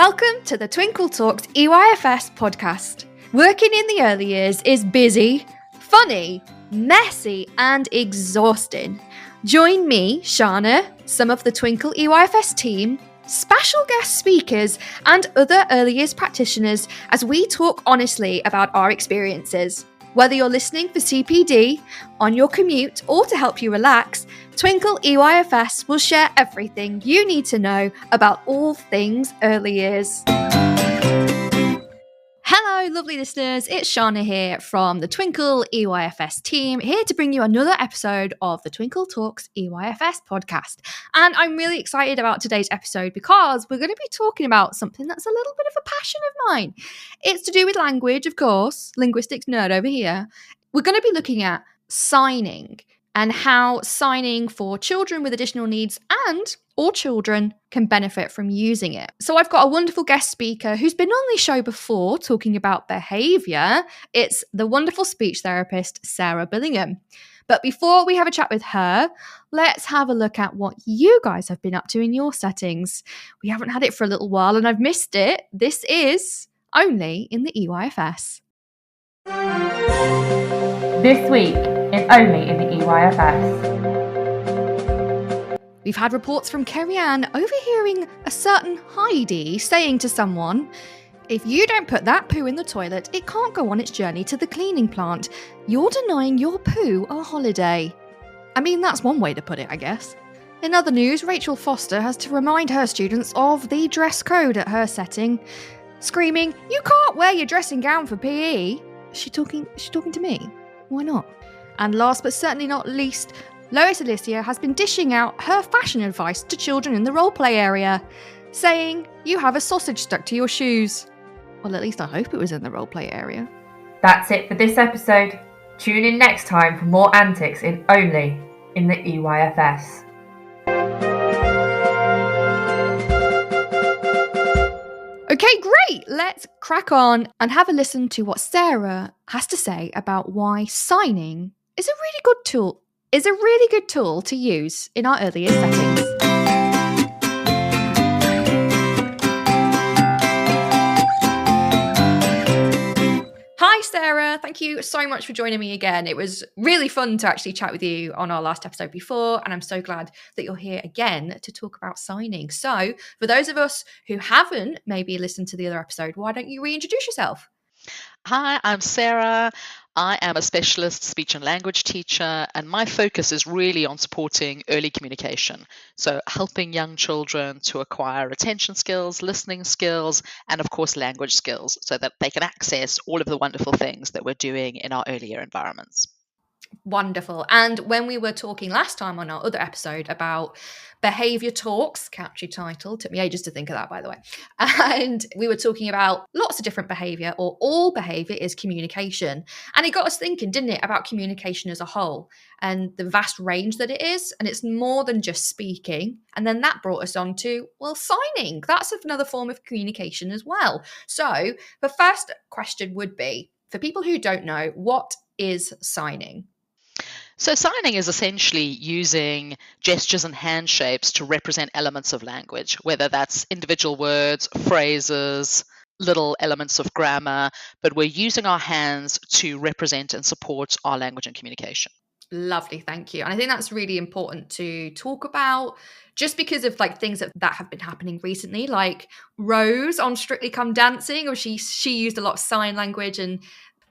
Welcome to the Twinkl Talks EYFS podcast. Working in the early years is busy, funny, messy, and exhausting. Join me, Shana, some of the Twinkl EYFS team, special guest speakers, and other early years practitioners as we talk honestly about our experiences. Whether you're listening for CPD, on your commute, or to help you relax, Twinkl EYFS will share everything you need to know about all things early years. Hello, lovely listeners. It's Shana here from the Twinkl EYFS team, here to bring you another episode of the Twinkl Talks EYFS podcast. And I'm really excited about today's episode because we're going to be talking about something that's a little bit of a passion of mine. It's to do with language, of course, linguistics nerd over here. We're going to be looking at signing and how signing for children with additional needs and or children can benefit from using it. So I've got a wonderful guest speaker who's been on the show before talking about behaviour. It's the wonderful speech therapist, Sarah Billingham. But before we have a chat with her, let's have a look at what you guys have been up to in your settings. We haven't had it for a little while and I've missed it. This is only in the EYFS. This week in Only in the EYFS. We've had reports from Kerry-Ann overhearing a certain Heidi saying to someone, "If you don't put that poo in the toilet, it can't go on its journey to the cleaning plant. You're denying your poo a holiday." I mean, that's one way to put it, I guess. In other news, Rachel Foster has to remind her students of the dress code at her setting, screaming, "You can't wear your dressing gown for PE." Is she talking to me? Why not? And last but certainly not least, Lois Alicia has been dishing out her fashion advice to children in the roleplay area, saying, "You have a sausage stuck to your shoes." Well, at least I hope it was in the roleplay area. That's it for this episode. Tune in next time for more antics in Only in the EYFS. Okay, great. Let's crack on and have a listen to what Sarah has to say about why signing is a really good tool to use in our earlier settings. Hi Sarah, thank you so much for joining me again. It was really fun to actually chat with you on our last episode before, and I'm so glad that you're here again to talk about signing. So for those of us who haven't maybe listened to the other episode, why don't you reintroduce yourself? Hi, I'm Sarah. I am a specialist speech and language teacher, and my focus is really on supporting early communication. So helping young children to acquire attention skills, listening skills, and of course language skills so that they can access all of the wonderful things that we're doing in our earlier environments. Wonderful. And when we were talking last time on our other episode about behaviour talks, catchy title, took me ages to think of that, by the way, and we were talking about lots of different behaviour, or all behaviour is communication. And it got us thinking, didn't it, about communication as a whole and the vast range that it is. And it's more than just speaking. And then that brought us on to, well, signing. That's another form of communication as well. So the first question would be, for people who don't know, what is signing? So signing is essentially using gestures and hand shapes to represent elements of language, whether that's individual words, phrases, little elements of grammar, but we're using our hands to represent and support our language and communication. Lovely, thank you. And I think that's really important to talk about, just because of like things that have been happening recently, like Rose on Strictly Come Dancing, or she used a lot of sign language, and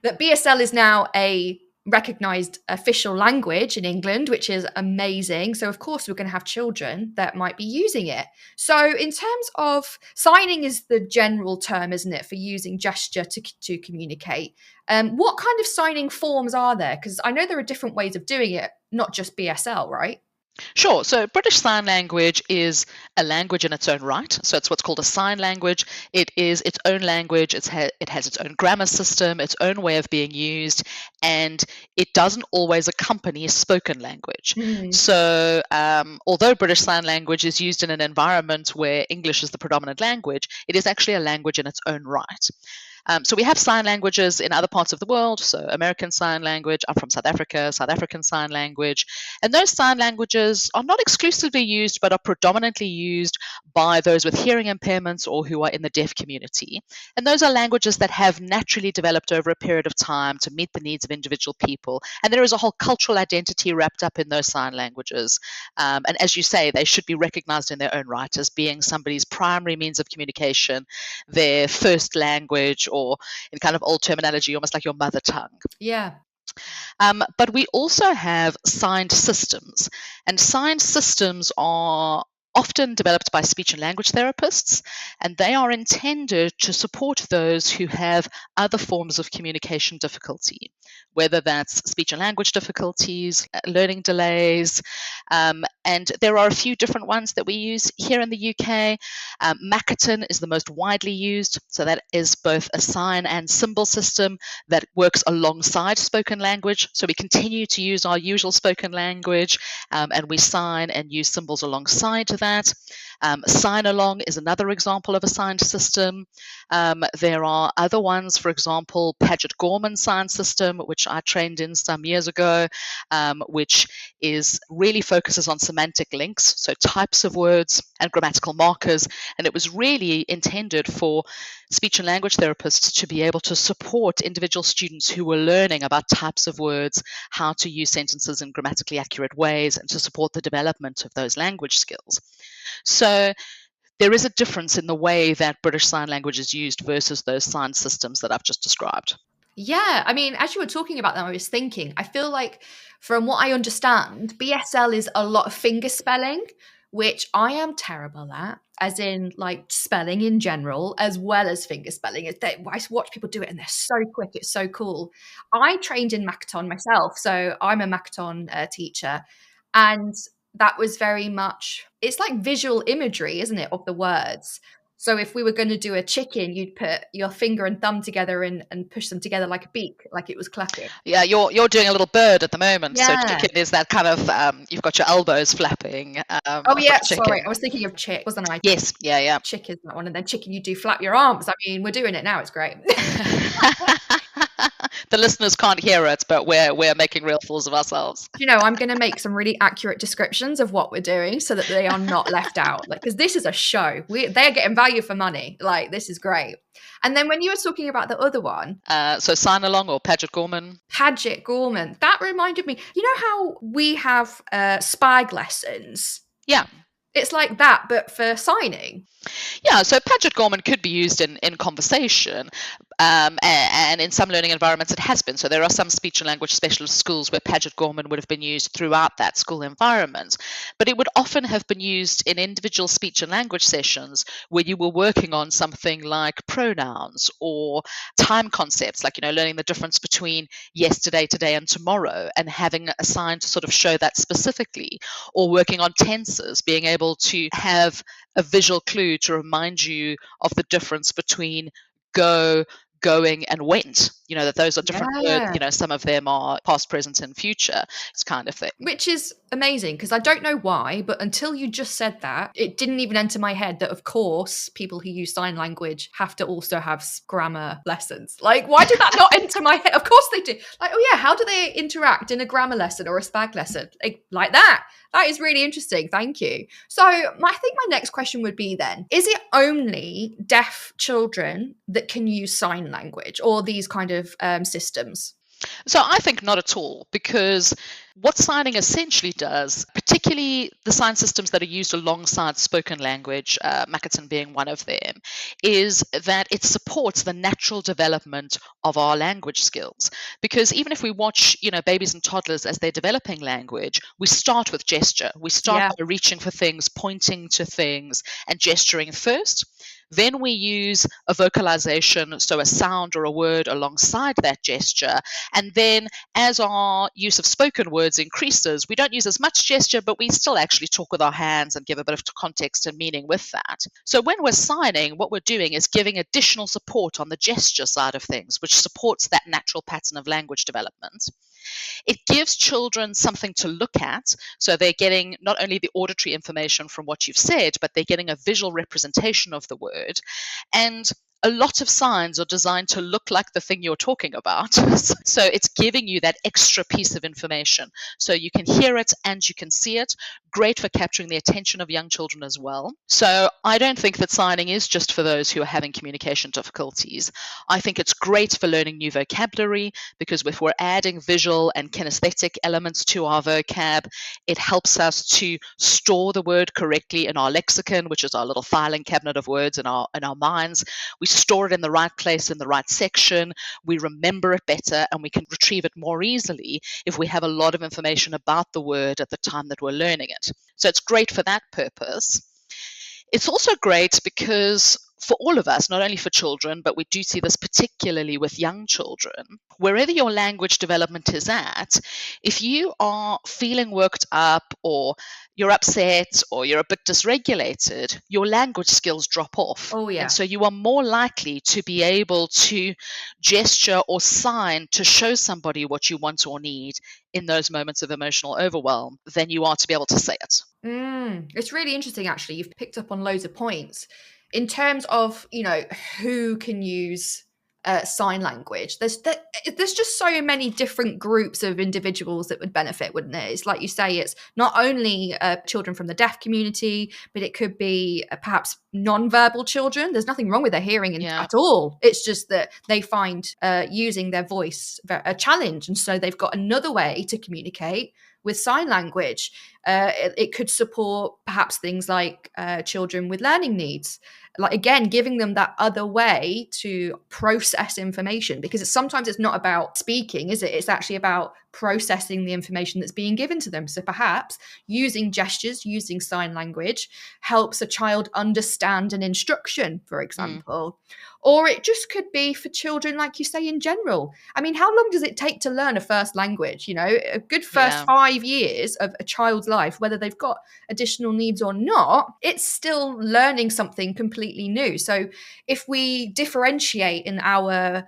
that BSL is now a recognised official language in England, which is amazing. So of course we're going to have children that might be using it. So in terms of signing is the general term, isn't it, for using gesture to communicate. What kind of signing forms are there? Because I know there are different ways of doing it, not just BSL, right? Sure. So British Sign Language is a language in its own right. So it's what's called a sign language. It is its own language. It has its own grammar system, its own way of being used, and it doesn't always accompany spoken language. So although British Sign Language is used in an environment where English is the predominant language, it is actually a language in its own right. So we have sign languages in other parts of the world. So American Sign Language, I'm from South Africa, South African Sign Language. And those sign languages are not exclusively used, but are predominantly used by those with hearing impairments or who are in the deaf community. And those are languages that have naturally developed over a period of time to meet the needs of individual people. And there is a whole cultural identity wrapped up in those sign languages. And as you say, they should be recognized in their own right as being somebody's primary means of communication, their first language, or in kind of old terminology, almost like your mother tongue. Yeah. But we also have signed systems, and signed systems are often developed by speech and language therapists, and they are intended to support those who have other forms of communication difficulty, whether that's speech and language difficulties, learning delays, and there are a few different ones that we use here in the UK. Makaton is the most widely used, so that is both a sign and symbol system that works alongside spoken language. So we continue to use our usual spoken language, and we sign and use symbols alongside that. Sign along is another example of a signed system. There are other ones, for example, Paget-Gorman sign system, which I trained in some years ago, which really focuses on semantic links, so types of words and grammatical markers. And it was really intended for speech and language therapists to be able to support individual students who were learning about types of words, how to use sentences in grammatically accurate ways, and to support the development of those language skills. So there is a difference in the way that British Sign Language is used versus those sign systems that I've just described. Yeah, I mean, as you were talking about them, I was thinking, I feel like from what I understand, BSL is a lot of finger spelling, which I am terrible at, as in like spelling in general, as well as finger spelling. I watch people do it and they're so quick. It's so cool. I trained in Makaton myself, so I'm a Makaton teacher. And that was very much, it's like visual imagery, isn't it, of the words. So if we were going to do a chicken, you'd put your finger and thumb together and push them together like a beak, like it was clucking. Yeah, you're doing a little bird at the moment. Yeah. So chicken is that kind of, you've got your elbows flapping. Oh yeah, sorry, I was thinking of chick, wasn't I? Yes, yeah. Chick is that one, and then chicken you do flap your arms. I mean, we're doing it now, it's great. The listeners can't hear it, but we're making real fools of ourselves. You know, I'm going to make some really accurate descriptions of what we're doing so that they are not left out. Like, because this is a show, they're getting value for money. Like, this is great. And then when you were talking about the other one, so sign along or Paget-Gorman. Paget-Gorman, that reminded me. You know how we have SPAG lessons? Yeah. It's like that, but for signing. Yeah, so Paget-Gorman could be used in conversation, and in some learning environments it has been. So there are some speech and language specialist schools where Paget-Gorman would have been used throughout that school environment. But it would often have been used in individual speech and language sessions where you were working on something like pronouns or time concepts, like, learning the difference between yesterday, today, and tomorrow, and having a sign to sort of show that specifically, or working on tenses, being able to have a visual clue to remind you of the difference between go, going, and went. That those are different words. Some of them are past, present, and future. It's kind of thing. Which is amazing, because I don't know why, but until you just said that, it didn't even enter my head that, of course, people who use sign language have to also have grammar lessons. Like, why did that not enter my head? Of course they do. Like, oh yeah, how do they interact in a grammar lesson or a SPAG lesson? Like that. That is really interesting. Thank you. So I think my next question would be then, is it only deaf children that can use sign language or these kind of systems? So I think not at all, because what signing essentially does, particularly the sign systems that are used alongside spoken language, Makaton being one of them, is that it supports the natural development of our language skills. Because even if we watch, babies and toddlers as they're developing language, we start with gesture. We start by reaching for things, pointing to things, and gesturing first. Then we use a vocalization, so a sound or a word alongside that gesture. And then as our use of spoken words increases, we don't use as much gesture, but we still actually talk with our hands and give a bit of context and meaning with that. So when we're signing, what we're doing is giving additional support on the gesture side of things, which supports that natural pattern of language development. It gives children something to look at, so they're getting not only the auditory information from what you've said, but they're getting a visual representation of the word. And a lot of signs are designed to look like the thing you're talking about. So it's giving you that extra piece of information. So you can hear it and you can see it. Great for capturing the attention of young children as well. So I don't think that signing is just for those who are having communication difficulties. I think it's great for learning new vocabulary, because if we're adding visual and kinesthetic elements to our vocab, it helps us to store the word correctly in our lexicon, which is our little filing cabinet of words in our minds. We store it in the right place, in the right section. We remember it better, and we can retrieve it more easily if we have a lot of information about the word at the time that we're learning it. So it's great for that purpose. It's also great because for all of us, not only for children, but we do see this particularly with young children, wherever your language development is at, if you are feeling worked up or you're upset or you're a bit dysregulated, your language skills drop off. Oh, yeah. And so you are more likely to be able to gesture or sign to show somebody what you want or need in those moments of emotional overwhelm than you are to be able to say it. It's really interesting, actually. You've picked up on loads of points. In terms of, who can use sign language, there's just so many different groups of individuals that would benefit, wouldn't it? It's like you say, it's not only children from the deaf community, but it could be perhaps non-verbal children. There's nothing wrong with their hearing at all. It's just that they find using their voice a challenge, and so they've got another way to communicate with sign language. It could support perhaps things like children with learning needs, like, again, giving them that other way to process information, because sometimes it's not about speaking, is it? It's actually about processing the information that's being given to them. So perhaps using gestures, using sign language helps a child understand an instruction, for example. Or it just could be for children, like you say, in general. I mean, how long does it take to learn a first language? A good first 5 years of a child's life, whether they've got additional needs or not, it's still learning something completely new. So if we differentiate in our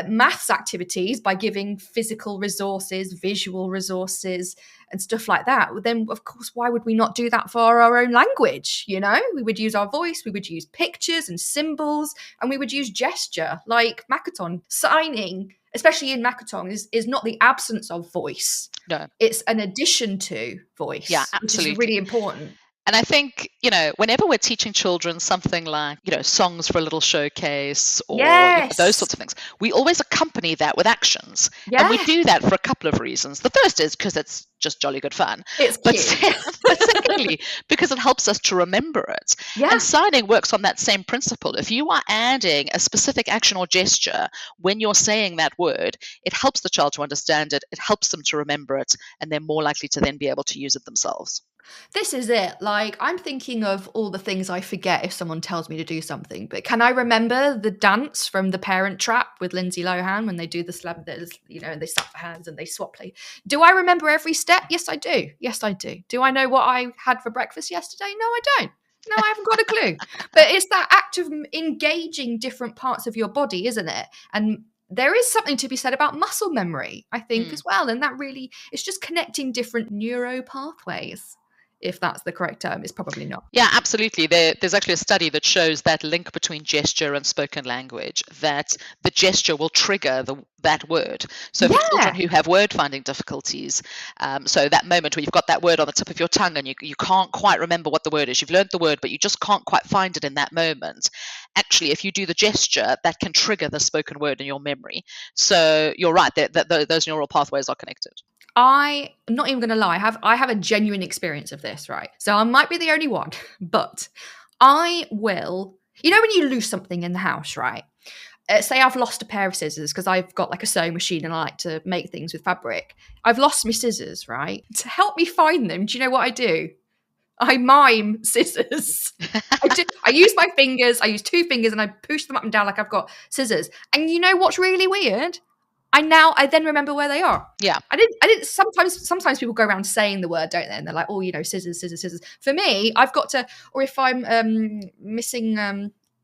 maths activities by giving physical resources, visual resources, and stuff like that, then of course, why would we not do that for our own language? We would use our voice, we would use pictures and symbols, and we would use gesture, like Makaton. Signing, especially in Makaton, is not the absence of voice. No. It's an addition to voice. Yeah, absolutely. Which is really important. And I think, whenever we're teaching children something like, songs for a little showcase or those sorts of things, we always accompany that with actions. Yeah. And we do that for a couple of reasons. The first is because it's just jolly good fun. It's cute. But secondly, because it helps us to remember it. Yeah. And signing works on that same principle. If you are adding a specific action or gesture when you're saying that word, it helps the child to understand it, it helps them to remember it, and they're more likely to then be able to use it themselves. This is it. Like, I'm thinking of all the things I forget if someone tells me to do something. But can I remember the dance from The Parent Trap with Lindsay Lohan when they do the slap, and they slap their hands and they swap play? Do I remember every step? Yes, I do. Yes, I do. Do I know what I had for breakfast yesterday? No, I don't. No, I haven't got a clue. But it's that act of engaging different parts of your body, isn't it? And there is something to be said about muscle memory, I think, as well. And that really, it's just connecting different neuro pathways. If that's the correct term, it's probably not. Yeah, absolutely. There's actually a study that shows that link between gesture and spoken language, that the gesture will trigger that word. So for children who have word finding difficulties, so that moment where you've got that word on the tip of your tongue and you can't quite remember what the word is, you've learned the word, but you just can't quite find it in that moment. Actually, if you do the gesture, that can trigger the spoken word in your memory. So you're right, those neural pathways are connected. I'm not even going to lie. I have a genuine experience of this, right? So I might be the only one, but I will, when you lose something in the house, right? Say I've lost a pair of scissors because I've got like a sewing machine and I like to make things with fabric. I've lost my scissors, right? To help me find them, do you know what I do? I mime scissors. I use my fingers. I use 2 fingers and I push them up and down like I've got scissors. And you know what's really weird? I then remember where they are. Yeah. I didn't sometimes people go around saying the word, don't they? And they're like, oh, scissors, scissors, scissors. For me, I've got to, or if I'm missing,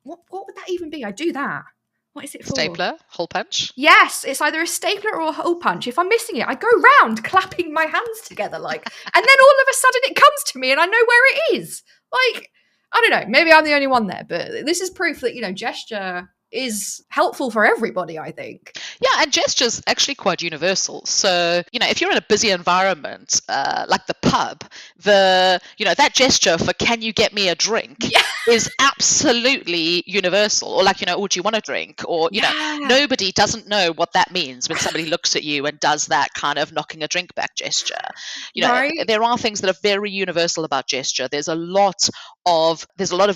what would that even be? I do that. What is it for? Stapler, hole punch. Yes, it's either a stapler or a hole punch. If I'm missing it, I go round clapping my hands together and then all of a sudden it comes to me and I know where it is. Like, I don't know, maybe I'm the only one there, but this is proof that, gesture is helpful for everybody, I think. Yeah, and gesture's actually quite universal. So, if you're in a busy environment, like the pub, that gesture for "can you get me a drink" is absolutely universal. Or like, "oh, do you want a drink?" Or, nobody doesn't know what that means when somebody looks at you and does that kind of knocking a drink back gesture. Right. There are things that are very universal about gesture. There's a lot of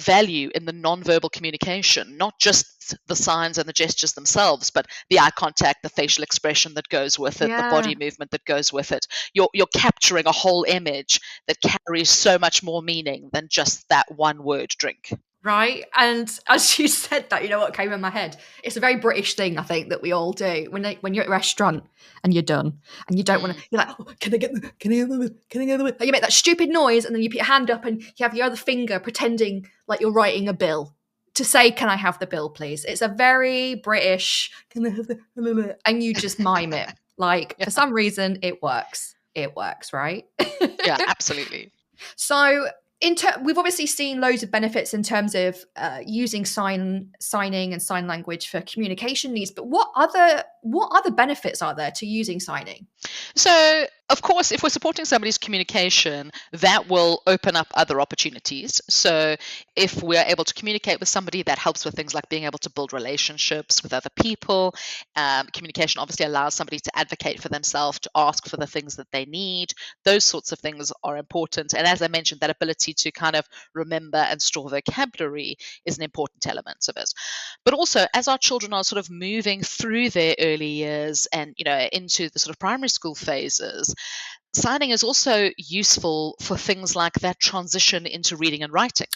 value in the non-verbal communication, not just the signs and the gestures themselves, but the eye contact, the facial expression that goes with it, the body movement that goes with it. You're capturing a whole image that carries so much more meaning than just that one word, drink. Right. And as you said that, you know what came in my head? It's a very British thing, I think, that we all do. When you're at a restaurant and you're done and you don't want to, you're like, "Oh, can I get the bill? And you make that stupid noise and then you put your hand up and you have your other finger pretending like you're writing a bill to say, "Can I have the bill, please?" It's a very British, "Can I have the," and you just mime it. Like, for some reason, it works. It works, right? Yeah, absolutely. So we've obviously seen loads of benefits in terms of using signing and sign language for communication needs, but what other benefits are there to using signing? So, of course, if we're supporting somebody's communication, that will open up other opportunities. So, if we're able to communicate with somebody, that helps with things like being able to build relationships with other people. Communication obviously allows somebody to advocate for themselves, to ask for the things that they need. Those sorts of things are important. And as I mentioned, that ability to kind of remember and store vocabulary is an important element of it. But also, as our children are sort of moving through their early years and, into the sort of primary school phases, signing is also useful for things like that transition into reading and writing.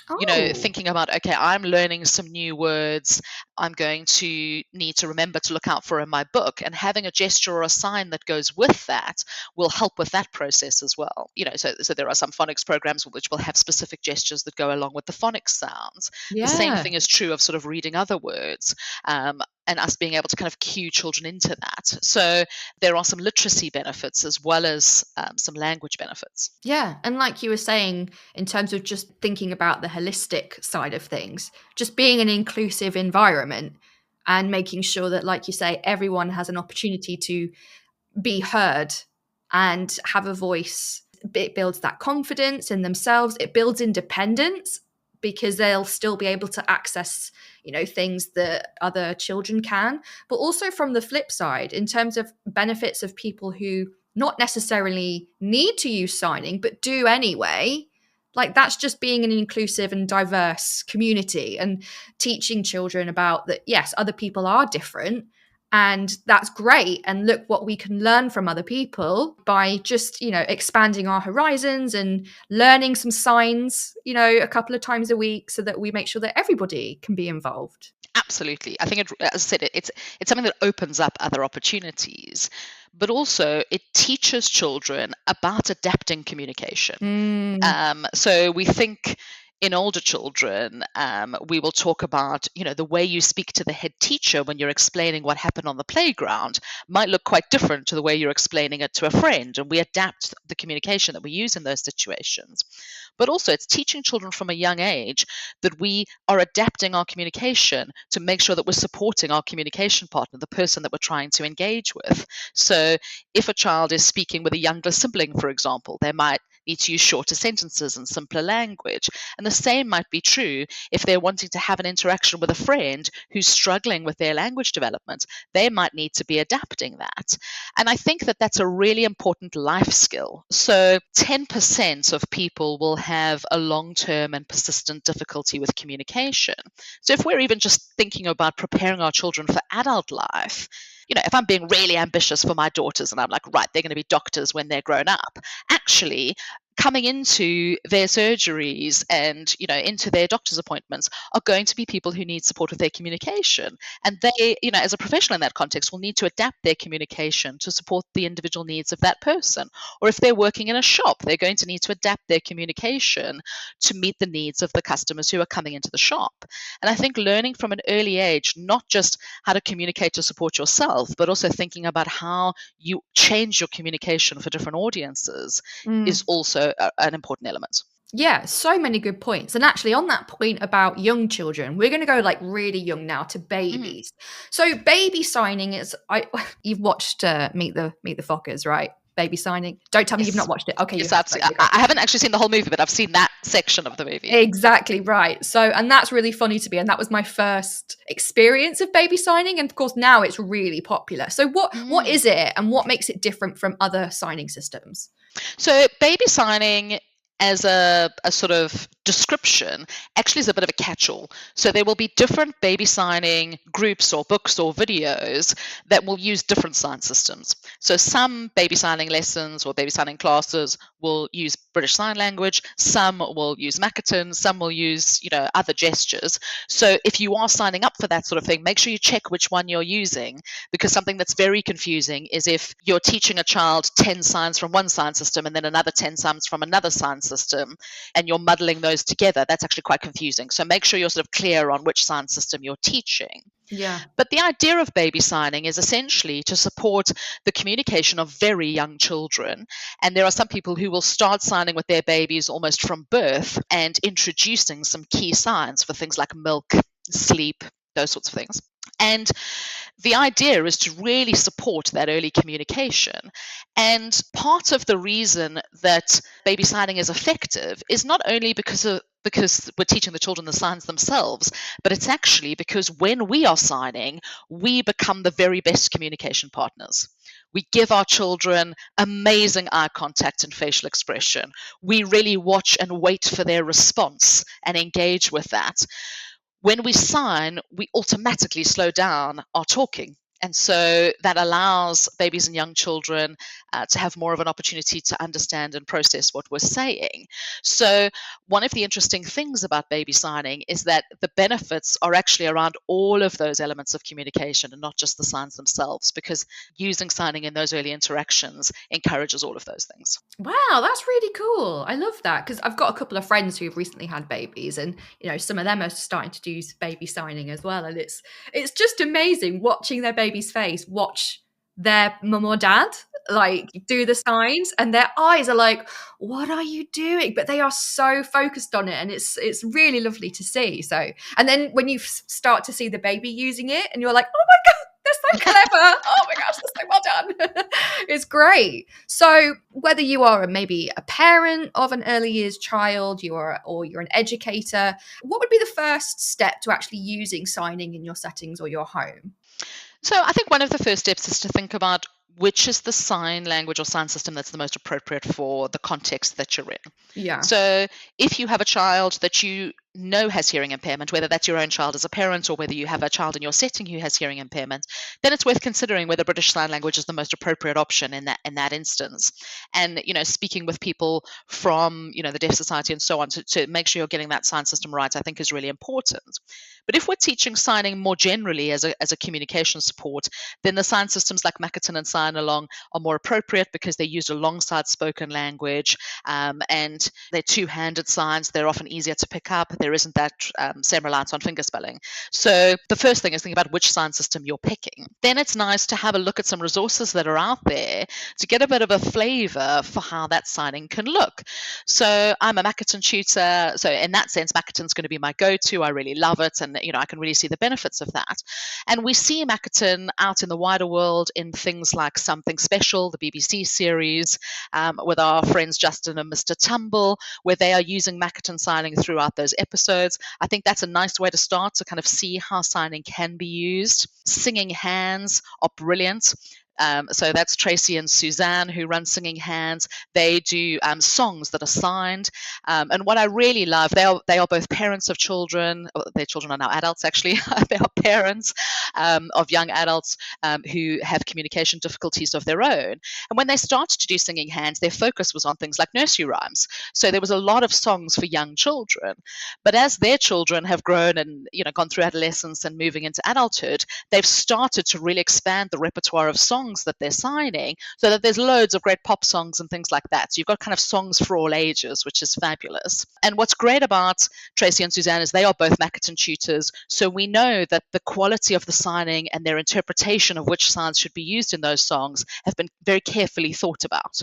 Thinking about, okay, I'm learning some new words I'm going to need to remember to look out for in my book, and having a gesture or a sign that goes with that will help with that process as well. So there are some phonics programs which will have specific gestures that go along with the phonics sounds. The same thing is true of sort of reading other words. And us being able to kind of cue children into that. So there are some literacy benefits as well as some language benefits. Yeah. And like you were saying, in terms of just thinking about the holistic side of things, just being an inclusive environment and making sure that, like you say, everyone has an opportunity to be heard and have a voice. It builds that confidence in themselves. It builds independence, because they'll still be able to access, things that other children can. But also from the flip side, in terms of benefits of people who not necessarily need to use signing, but do anyway, like that's just being an inclusive and diverse community and teaching children about that, yes, other people are different. And that's great. And look what we can learn from other people by just, expanding our horizons and learning some signs, a couple of times a week, so that we make sure that everybody can be involved. Absolutely. I think, as I said, it's something that opens up other opportunities, but also it teaches children about adapting communication. So we think in older children, we will talk about, the way you speak to the head teacher when you're explaining what happened on the playground might look quite different to the way you're explaining it to a friend. And we adapt the communication that we use in those situations. But also it's teaching children from a young age that we are adapting our communication to make sure that we're supporting our communication partner, the person that we're trying to engage with. So if a child is speaking with a younger sibling, for example, they might need to use shorter sentences and simpler language. And the same might be true if they're wanting to have an interaction with a friend who's struggling with their language development. They might need to be adapting that. And I think that that's a really important life skill. So 10% of people will have a long-term and persistent difficulty with communication. So if we're even just thinking about preparing our children for adult life, if I'm being really ambitious for my daughters and I'm like, right, they're going to be doctors when they're grown up, actually coming into their surgeries and, into their doctor's appointments are going to be people who need support with their communication. And they, as a professional in that context, will need to adapt their communication to support the individual needs of that person. Or if they're working in a shop, they're going to need to adapt their communication to meet the needs of the customers who are coming into the shop. And I think learning from an early age, not just how to communicate to support yourself, but also thinking about how you change your communication for different audiences is also an important element. Yeah, so many good points. And actually, on that point about young children, we're going to go like really young now to babies. So, baby signing is you've watched Meet the Fockers, right? Baby signing. Don't tell me you've not Yes. watched it. Okay, you Yes, have. absolutely. I haven't actually seen the whole movie, but I've seen that section of the movie. Exactly right. So, and that's really funny to me. And that was my first experience of baby signing. And of course, now it's really popular. So, what is it, and what makes it different from other signing systems? So baby signing as a sort of description actually is a bit of a catch-all. So there will be different baby signing groups or books or videos that will use different sign systems. So some baby signing lessons or baby signing classes will use British Sign Language, some will use Makaton, some will use, other gestures. So if you are signing up for that sort of thing, make sure you check which one you're using, because something that's very confusing is if you're teaching a child 10 signs from one sign system and then another 10 signs from another sign system, and you're muddling those together, that's actually quite confusing. So make sure you're sort of clear on which sign system you're teaching. Yeah. But the idea of baby signing is essentially to support the communication of very young children. And there are some people who will start signing with their babies almost from birth and introducing some key signs for things like milk, sleep, those sorts of things. And the idea is to really support that early communication. And part of the reason that baby signing is effective is not only because we're teaching the children the signs themselves, but it's actually because when we are signing, we become the very best communication partners. We give our children amazing eye contact and facial expression. We really watch and wait for their response and engage with that. When we sign, we automatically slow down our talking. And so that allows babies and young children to have more of an opportunity to understand and process what we're saying. So one of the interesting things about baby signing is that the benefits are actually around all of those elements of communication and not just the signs themselves, because using signing in those early interactions encourages all of those things. Wow, that's really cool. I love that, because I've got a couple of friends who've recently had babies, and some of them are starting to do baby signing as well. And it's just amazing watching their baby's face, watch their mum or dad like do the signs, and their eyes are like, what are you doing? But they are so focused on it, and it's really lovely to see. So, and then when you start to see the baby using it, and you're like, oh my God, they're so clever. Oh my gosh, that's so well done. It's great. So whether you are maybe a parent of an early years child, or you're an educator, what would be the first step to actually using signing in your settings or your home? So I think one of the first steps is to think about which is the sign language or sign system that's the most appropriate for the context that you're in. Yeah. So if you have a child that you know has hearing impairment, whether that's your own child as a parent or whether you have a child in your setting who has hearing impairment, then it's worth considering whether British Sign Language is the most appropriate option in that instance. And speaking with people from the Deaf Society and so on to make sure you're getting that sign system right, I think is really important. But if we're teaching signing more generally as a communication support, then the sign systems like Makaton and Sign Along are more appropriate because they're used alongside spoken language, and they're two-handed signs. They're often easier to pick up. There isn't that same reliance on finger spelling. So the first thing is think about which sign system you're picking. Then it's nice to have a look at some resources that are out there to get a bit of a flavor for how that signing can look. So I'm a Makaton tutor. So in that sense, Makaton's going to be my go-to. I really love it. And, I can really see the benefits of that. And we see Makaton out in the wider world in things like Something Special, the BBC series, with our friends Justin and Mr. Tumble, where they are using Makaton signing throughout those episodes. I think that's a nice way to start to kind of see how signing can be used. Singing Hands are brilliant. So that's Tracy and Suzanne who run Singing Hands. They do songs that are signed. And what I really love, they are both parents of children. Their children are now adults, actually. They are parents of young adults who have communication difficulties of their own. And when they started to do Singing Hands, their focus was on things like nursery rhymes. So there was a lot of songs for young children. But as their children have grown and gone through adolescence and moving into adulthood, they've started to really expand the repertoire of songs songs that they're signing, so that there's loads of great pop songs and things like that. So you've got kind of songs for all ages, which is fabulous. And what's great about Tracy and Suzanne is they are both Makaton tutors, so we know that the quality of the signing and their interpretation of which signs should be used in those songs have been very carefully thought about.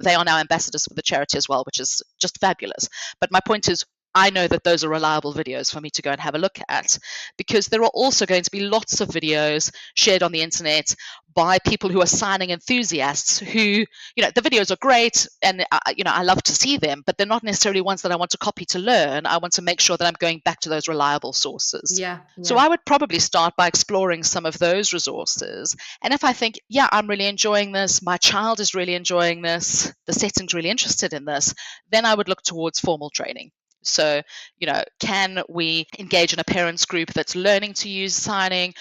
They are now ambassadors for the charity as well, which is just fabulous. But my point is, I know that those are reliable videos for me to go and have a look at, because there are also going to be lots of videos shared on the internet by people who are signing enthusiasts who, the videos are great and, I love to see them, but they're not necessarily ones that I want to copy to learn. I want to make sure that I'm going back to those reliable sources. Yeah. So I would probably start by exploring some of those resources. And if I think, I'm really enjoying this, my child is really enjoying this, the setting's really interested in this, then I would look towards formal training. So, can we engage in a parents group that's learning to use signing?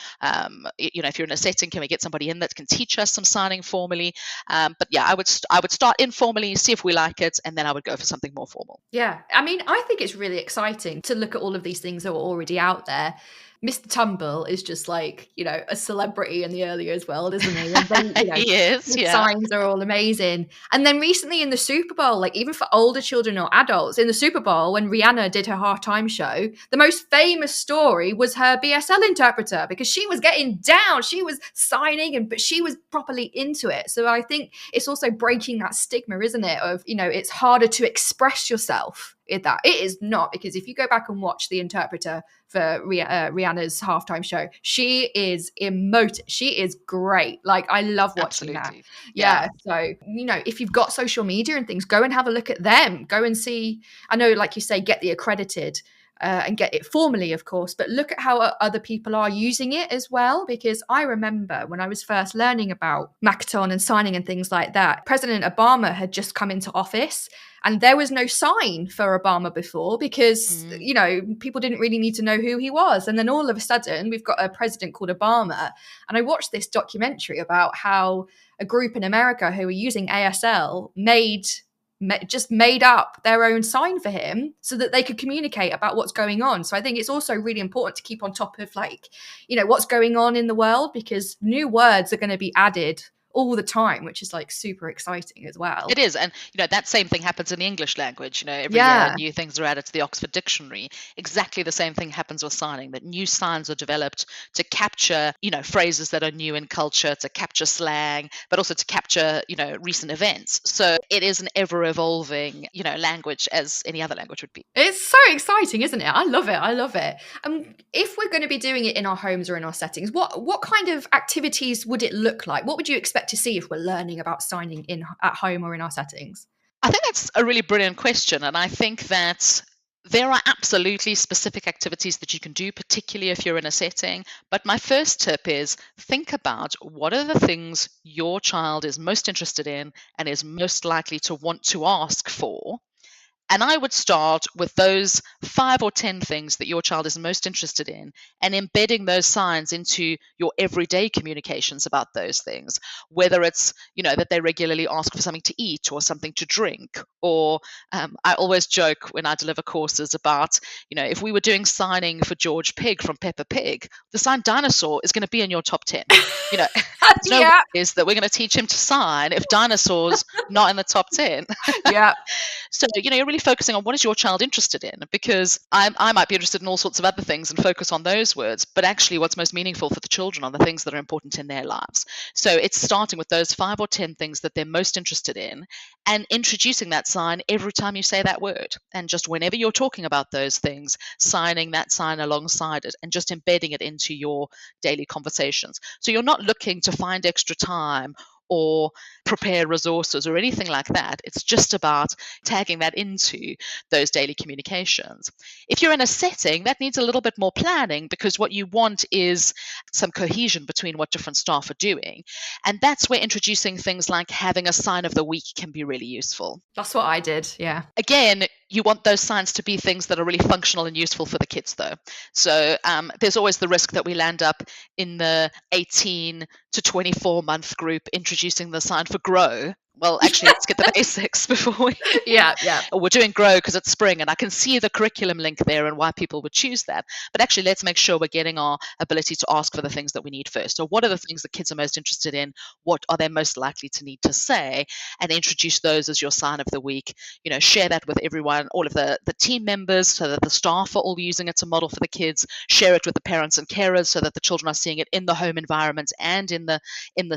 If you're in a setting, can we get somebody in that can teach us some signing formally? But I would start informally, see if we like it, and then I would go for something more formal. Yeah. I mean, I think it's really exciting to look at all of these things that are already out there. Mr. Tumble is just like, a celebrity in the early years world, isn't he? And then, He is, the signs are all amazing. And then recently in the Super Bowl, like even for older children or adults, in the Super Bowl, when Rihanna did her halftime show, the most famous story was her BSL interpreter, because she was getting down. She was signing, but she was properly into it. So I think it's also breaking that stigma, isn't it? Of, it's harder to express yourself in that. It is not, because if you go back and watch the interpreter for Rihanna's halftime show, she is emotive. She is great. Like, I love watching that. Yeah. So, if you've got social media and things, go and have a look at them. Go and see. I know, like you say, get the accredited and get it formally, of course, but look at how other people are using it as well. Because I remember when I was first learning about Makaton and signing and things like that, President Obama had just come into office. And there was no sign for Obama before because, people didn't really need to know who he was. And then all of a sudden, we've got a president called Obama. And I watched this documentary about how a group in America who were using ASL just made up their own sign for him so that they could communicate about what's going on. So I think it's also really important to keep on top of, what's going on in the world, because new words are going to be added all the time, which is super exciting as well. It is. And that same thing happens in the English language. Every year new things are added to the Oxford Dictionary. Exactly the same thing happens with signing, that new signs are developed to capture phrases that are new in culture, to capture slang, but also to capture recent events. So it is an ever evolving language, as any other language would be. It's so exciting, isn't it? I love it. If we're going to be doing it in our homes or in our settings, what kind of activities would it look like? What would you expect to see if we're learning about signing at home or in our settings? I think that's a really brilliant question. And I think that there are absolutely specific activities that you can do, particularly if you're in a setting. But my first tip is think about what are the things your child is most interested in and is most likely to want to ask for. And I would start with those 5 or 10 things that your child is most interested in and embedding those signs into your everyday communications about those things, whether it's, that they regularly ask for something to eat or something to drink. Or I always joke when I deliver courses about, if we were doing signing for George Pig from Peppa Pig, the sign dinosaur is going to be in your top 10. There's no ways that we're going to teach him to sign if dinosaurs not in the top 10. Yeah. So, you're really focusing on what is your child interested in, because I might be interested in all sorts of other things and focus on those words, but actually what's most meaningful for the children are the things that are important in their lives. So it's starting with those 5 or 10 things that they're most interested in and introducing that sign every time you say that word. And just whenever you're talking about those things, signing that sign alongside it and just embedding it into your daily conversations. So you're not looking to find extra time or prepare resources or anything like that. It's just about tagging that into those daily communications. If you're in a setting, that needs a little bit more planning, because what you want is some cohesion between what different staff are doing. And that's where introducing things like having a sign of the week can be really useful. That's what I did, yeah. Again, you want those signs to be things that are really functional and useful for the kids, though. So there's always the risk that we land up in the 18 to 24 month group introducing the sign for grow, well, actually, let's get the basics before we. Yeah. Or we're doing grow because it's spring, and I can see the curriculum link there and why people would choose that. But actually, let's make sure we're getting our ability to ask for the things that we need first. So, what are the things that kids are most interested in? What are they most likely to need to say? And introduce those as your sign of the week. Share that with everyone, all of the team members, so that the staff are all using it to model for the kids. Share it with the parents and carers, so that the children are seeing it in the home environment and in the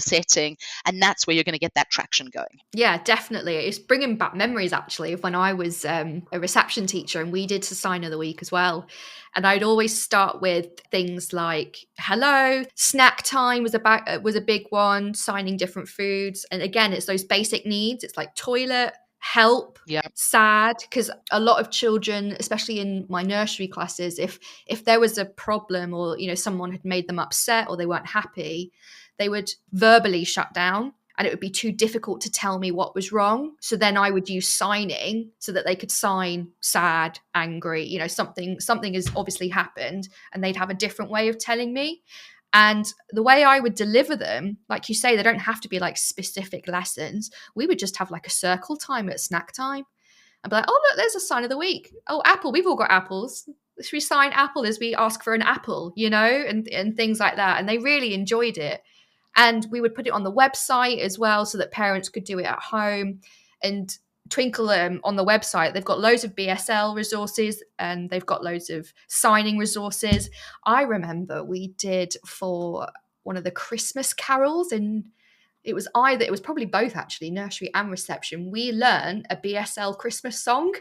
setting. And that's where you're going to get that traction going. Yeah, definitely. It's bringing back memories, actually, of when I was a reception teacher and we did the sign of the week as well. And I'd always start with things like hello, snack time was a big one, signing different foods. And again, it's those basic needs. It's like toilet, help, sad, because a lot of children, especially in my nursery classes, if there was a problem or someone had made them upset or they weren't happy, they would verbally shut down. And it would be too difficult to tell me what was wrong. So then I would use signing so that they could sign sad, angry, something has obviously happened, and they'd have a different way of telling me. And the way I would deliver them, like you say, they don't have to be like specific lessons. We would just have like a circle time at snack time. I'd be like, oh, look, there's a sign of the week. Oh, apple, we've all got apples. Should we sign apple as we ask for an apple, and things like that. And they really enjoyed it. And we would put it on the website as well so that parents could do it at home. And Twinkl on the website, they've got loads of BSL resources and they've got loads of signing resources. I remember we did for one of the Christmas carols, and it was probably both actually, nursery and reception. We learned a BSL Christmas song.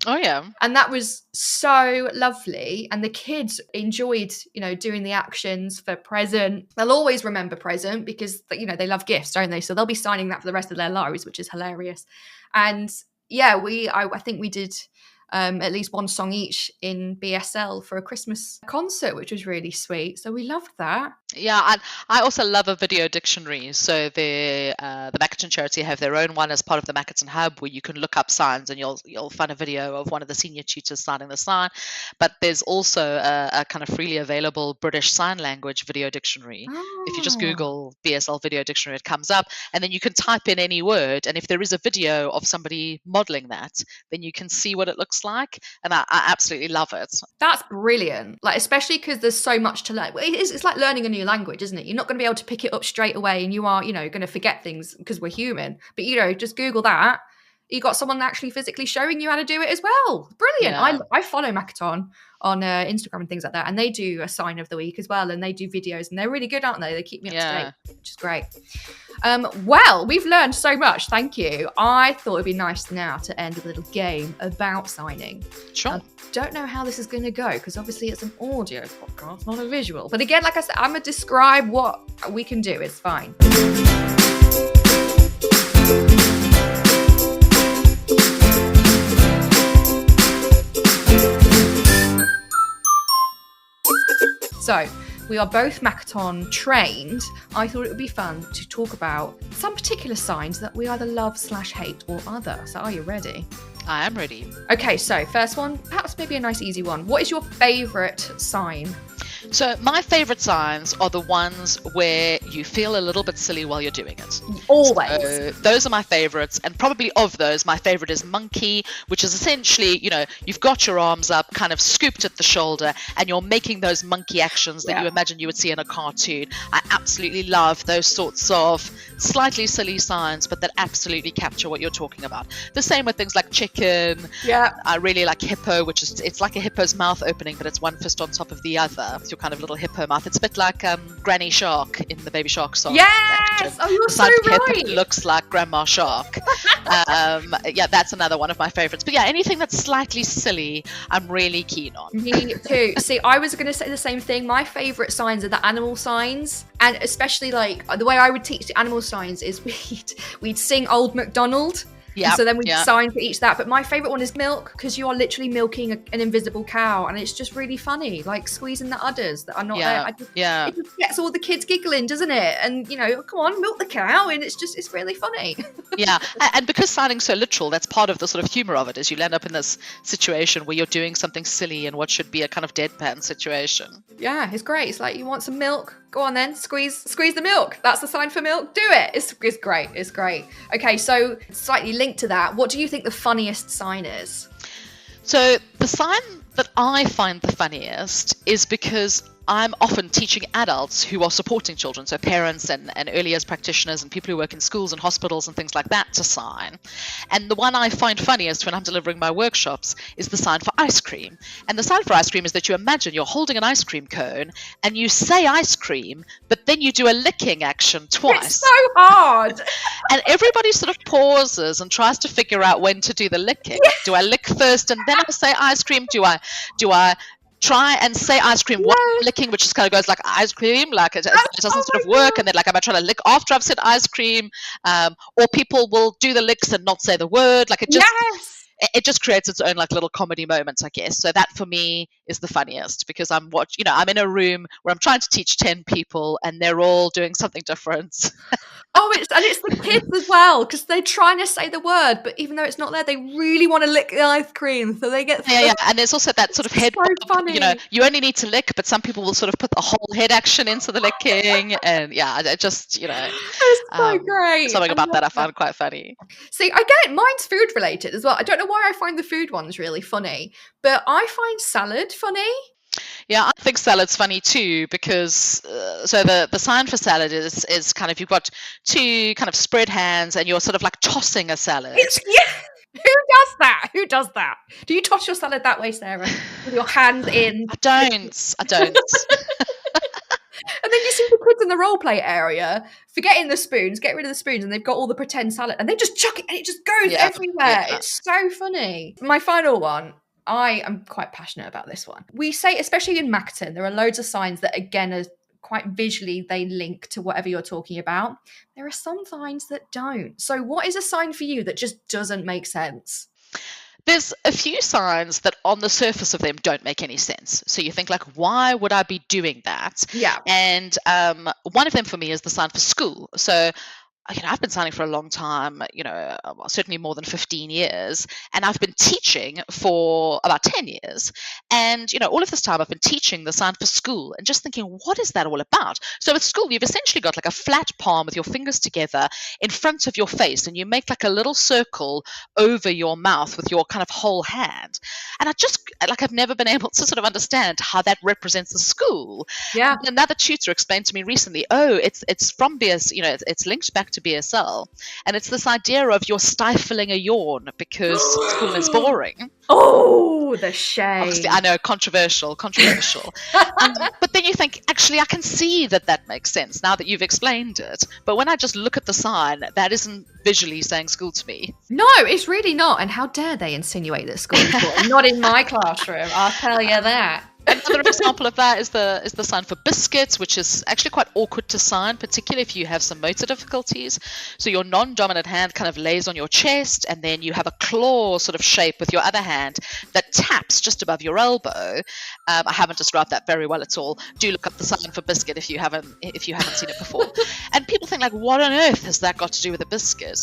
Oh, yeah. And that was so lovely. And the kids enjoyed, doing the actions for present. They'll always remember present because, they love gifts, don't they? So they'll be signing that for the rest of their lives, which is hilarious. And yeah, I think we did at least one song each in BSL for a Christmas concert, which was really sweet. So we loved that. Yeah, I also love a video dictionary. So the Makaton charity have their own one as part of the Makaton Hub, where you can look up signs and you'll find a video of one of the senior tutors signing the sign. But there's also a kind of freely available British Sign Language video dictionary. Oh. If you just Google BSL video dictionary, it comes up, and then you can type in any word. And if there is a video of somebody modeling that, then you can see what it looks like. And I absolutely love it. That's brilliant. Like, especially because there's so much to learn. It's like learning a new language, isn't it? You're not going to be able to pick it up straight away, and you are, going to forget things because we're human. But, just Google that. You got someone actually physically showing you how to do it as well. Brilliant. Yeah. I follow Makaton on Instagram and things like that, and they do a sign of the week as well, and they do videos, and they're really good, aren't they? They keep me up to date, which is great. Well, we've learned so much. Thank you. I thought it'd be nice now to end with a little game about signing. Sure. I don't know how this is going to go because obviously it's an audio podcast, not a visual. But again, like I said, I'm going to describe what we can do. It's fine. So, we are both Makaton trained. I thought it would be fun to talk about some particular signs that we either love/hate or other. So are you ready? I am ready. Okay, so first one, perhaps maybe a nice easy one. What is your favourite sign? So my favourite signs are the ones where you feel a little bit silly while you're doing it. Always. So those are my favourites, and probably of those, my favourite is monkey, which is essentially, you've got your arms up, kind of scooped at the shoulder, and you're making those monkey actions that you imagine you would see in a cartoon. I absolutely love those sorts of slightly silly signs, but that absolutely capture what you're talking about. The same with things like chicken. Yeah. I really like hippo, which is, it's like a hippo's mouth opening, but it's one fist on top of the other. It's your kind of little hippo mouth. It's a bit like Granny Shark in the Baby Shark song. Yes! Oh, you're so right! It looks like Grandma Shark. Yeah, that's another one of my favorites. But yeah, anything that's slightly silly, I'm really keen on. Me too. See, I was going to say the same thing. My favorite signs are the animal signs. And especially like the way I would teach the animal signs is we'd sing Old MacDonald. Yeah. And so then we yeah. sign for each that. But my favourite one is milk, because you are literally milking an invisible cow, and it's just really funny, like squeezing the udders that are not there. It just gets all the kids giggling, doesn't it? And come on, milk the cow, and it's really funny. Yeah, and because signing's so literal, that's part of the sort of humor of it, is you'll end up in this situation where you're doing something silly in what should be a kind of deadpan situation. Yeah, it's great. It's like, you want some milk? Go on then, squeeze the milk. That's the sign for milk. Do it. It's great. It's great. Okay, so slightly linked to that, what do you think the funniest sign is? So the sign that I find the funniest is because I'm often teaching adults who are supporting children, so parents and early years practitioners and people who work in schools and hospitals and things like that, to sign. And the one I find funniest when I'm delivering my workshops is the sign for ice cream. And the sign for ice cream is that you imagine you're holding an ice cream cone and you say ice cream, but then you do a licking action twice. It's so hard. And everybody sort of pauses and tries to figure out when to do the licking. Yeah. Do I lick first and then I say ice cream? Do I try and say ice cream while licking, which just kind of goes like ice cream, like it doesn't sort of work, and then like am I trying to lick after I've said ice cream, or people will do the licks and not say the word, like it just creates its own like little comedy moments, I guess. So that for me is the funniest, because I'm in a room where I'm trying to teach 10 people and they're all doing something different. It's the kids as well, because they're trying to say the word, but even though it's not there, they really want to lick the ice cream, so they get and there's also that sort of head, funny. You only need to lick, but some people will sort of put the whole head action into the licking, and it just it's so great. Something about that I found quite funny. See, I get it. Mine's food related as well. I don't know why I find the food ones really funny, but I find salad funny. Yeah, I think salad's funny too, because so the sign for salad is kind of, you've got two kind of spread hands and you're sort of like tossing a salad. Who does that? Do you toss your salad that way, Sarah? With your hand in? I don't. And then you see the kids in the role play area forgetting the spoons, get rid of the spoons, and they've got all the pretend salad, and they just chuck it and it just goes everywhere. Yeah. It's so funny. My final one, I am quite passionate about this one. We say, especially in Macton, there are loads of signs that, again, are quite visually, they link to whatever you're talking about. There are some signs that don't. So what is a sign for you that just doesn't make sense? There's a few signs that on the surface of them don't make any sense. So you think like, why would I be doing that? Yeah. And one of them for me is the sign for school. So I've been signing for a long time, certainly more than 15 years, and I've been teaching for about 10 years. And, all of this time I've been teaching the sign for school and just thinking, what is that all about? So with school, you've essentially got like a flat palm with your fingers together in front of your face, and you make like a little circle over your mouth with your kind of whole hand. And I've never been able to sort of understand how that represents the school. Yeah. And another tutor explained to me recently, it's from BS, it's linked back to BSL, and it's this idea of you're stifling a yawn because school is boring. Oh, the shame. Obviously, I know, controversial. But then you think, actually, I can see that makes sense now that you've explained it. But when I just look at the sign, that isn't visually saying school to me. No, it's really not. And how dare they insinuate that school is boring? Not in my classroom, I'll tell you that. Another example of that is the sign for biscuits, which is actually quite awkward to sign, particularly if you have some motor difficulties. So your non-dominant hand kind of lays on your chest, and then you have a claw sort of shape with your other hand that taps just above your elbow. I haven't described that very well at all. Do look up the sign for biscuit if you haven't seen it before. And people think like, what on earth has that got to do with a biscuit?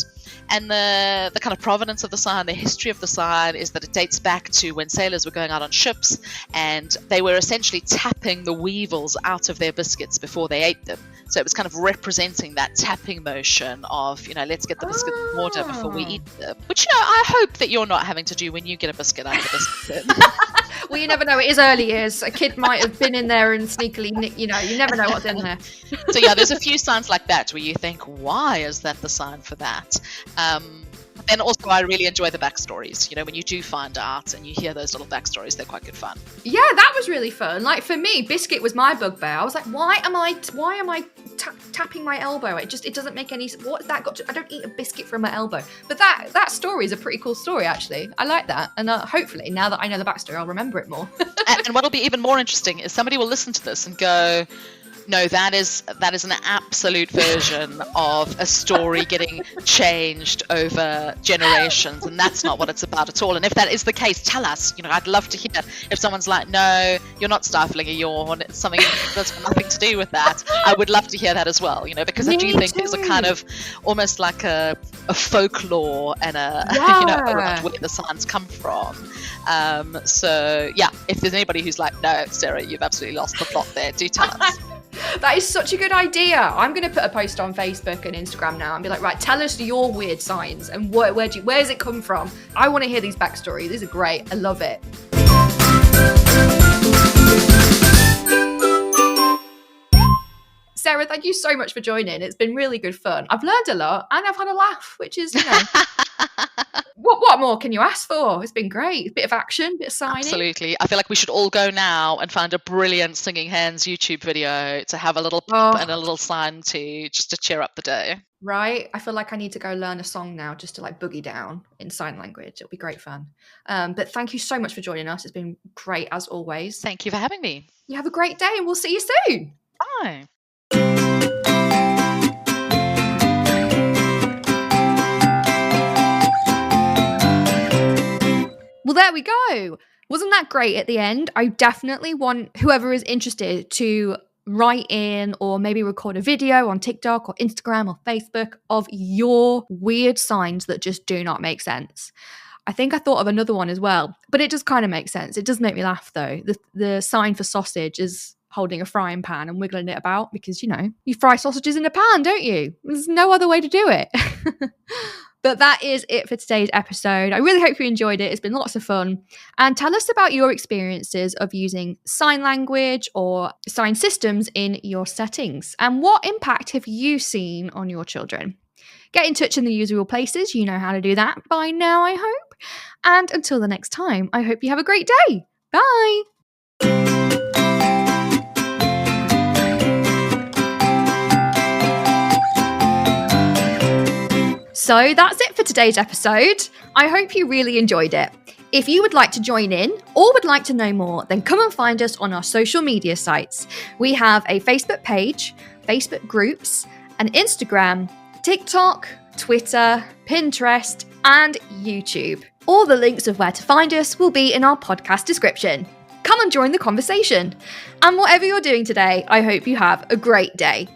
And the kind of provenance of the sign, the history of the sign, is that it dates back to when sailors were going out on ships, and they were essentially tapping the weevils out of their biscuits before they ate them. So it was kind of representing that tapping motion of, let's get the biscuit in order before we eat them. Which, I hope that you're not having to do when you get a biscuit out of the biscuit. Well, you never know. It is early years. A kid might have been in there and sneakily, you never know what's in there. So yeah, there's a few signs like that where you think, why is that the sign for that? Then also, I really enjoy the backstories. When you do find out and you hear those little backstories, they're quite good fun. Yeah, that was really fun. Like for me, biscuit was my bugbear. I was like, why am I tapping my elbow? It doesn't make any. What's that got to? I don't eat a biscuit from my elbow. But that story is a pretty cool story, actually. I like that, and hopefully, now that I know the backstory, I'll remember it more. And what'll be even more interesting is somebody will listen to this and go, No, that is an absolute version of a story getting changed over generations, and that's not what it's about at all. And if that is the case, tell us. I'd love to hear if someone's like, no, you're not stifling a yawn, it's something that's got nothing to do with that. I would love to hear that as well, because I do think there's a kind of almost like a folklore and around where the signs come from. So yeah, if there's anybody who's like, no, Sarah, you've absolutely lost the plot there, do tell us. That is such a good idea. I'm going to put a post on Facebook and Instagram now and be like, right, tell us your weird signs and where does it come from? I want to hear these backstories. These are great. I love it. Sarah, thank you so much for joining. It's been really good fun. I've learned a lot and I've had a laugh, which is, what more can you ask for? It's been great. A bit of action, a bit of signing. Absolutely. I feel like we should all go now and find a brilliant Singing Hands YouTube video to have a little and a little sign to cheer up the day. Right. I feel like I need to go learn a song now just to boogie down in sign language. It'll be great fun. But thank you so much for joining us. It's been great as always. Thank you for having me. You have a great day and we'll see you soon. Bye. Well, there we go. Wasn't that great at the end? I definitely want whoever is interested to write in or maybe record a video on TikTok or Instagram or Facebook of your weird signs that just do not make sense. I think I thought of another one as well, but it does kind of make sense. It does make me laugh though. The sign for sausage is holding a frying pan and wiggling it about because, you fry sausages in a pan, don't you? There's no other way to do it. But that is it for today's episode. I really hope you enjoyed it. It's been lots of fun. And tell us about your experiences of using sign language or sign systems in your settings. And what impact have you seen on your children? Get in touch in the usual places. You know how to do that by now, I hope. And until the next time, I hope you have a great day. Bye. So that's it for today's episode. I hope you really enjoyed it. If you would like to join in or would like to know more, then come and find us on our social media sites. We have a Facebook page, Facebook groups, an Instagram, TikTok, Twitter, Pinterest, and YouTube. All the links of where to find us will be in our podcast description. Come and join the conversation. And whatever you're doing today, I hope you have a great day.